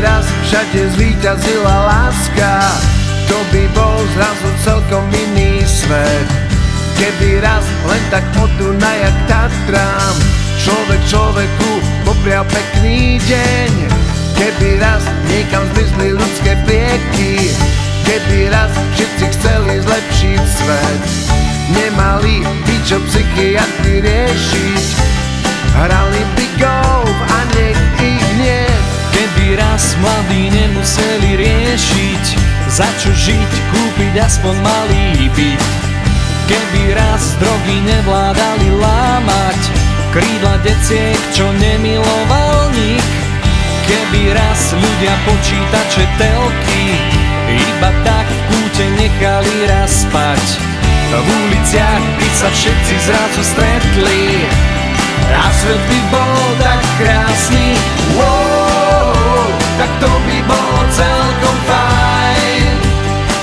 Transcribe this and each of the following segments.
raz všade zvíťazila láska, to by bol zrazu celkom iný svet. Keby raz len tak od Dunaja k Tatrám človek človeku poprial pekný deň. Keby raz niekam zmizli ľudské prieky, keby raz všetci chceli zlepšiť svet. Nemali by čo psychiatri riešiť, hrali by golf a nech ich nie. Keby raz mladí nemuseli riešiť, za čo žiť, kúpiť aspoň malý byt. Keby raz drogy nevládali lámať krídla deciek, čo nemiloval nik. Keby raz ľudia počítače telky iba tak v kúte nechali raz spať. V uliciach by sa všetci zrazu stretli a svet by bol tak krásny. Wow, tak to by bolo celkom fajn.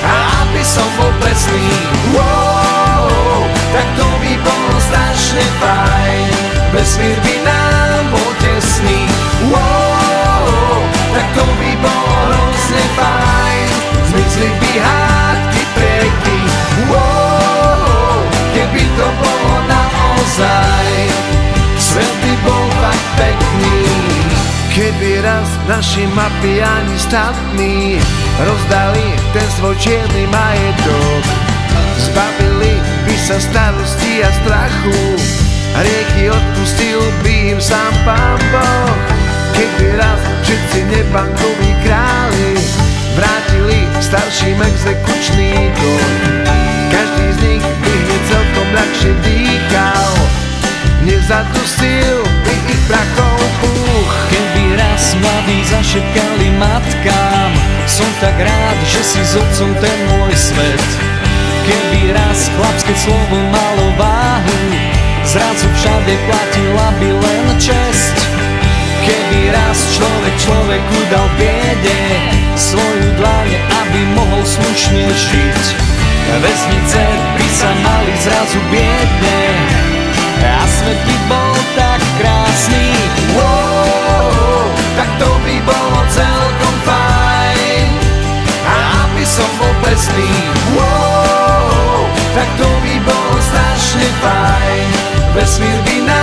A aby som bol presný, wow, tak to by bolo strašne fajn. Vesmír by nám bol tesný, wow, tak to by bolo hrozne fajn. Zmizli by hádky, prieky, wow, keby to bolo naozaj, svet by bol fakt pekný. Keby raz naši mafiáni statní rozdali ten svoj čierny majetok, zbavili by sa starosti a strachu, rieky odpustil by im sám Pán Boh. Keby raz všetci nebankoví králi vrátili starším exekučníkom, každý z nich by hneď celkom ľahšie dýchal, nezadustil by ich prachov púch. Keby raz mladí zašepkali matkám, som tak rád, že si s otcom ten môj svet. Keby raz chlapské slovo malo váhu, zrazu všade platila by len česť. Keby raz človek človeku dal biede svoju dlaň, aby mohol slušne žiť. Vesnice by sa mali zrazu biedne a svet by bol tak krásny. Wow, tak to by bolo celkom fajn. A aby som bol presný, wow, tak to by bolo strašne fajn. Vesmír by nám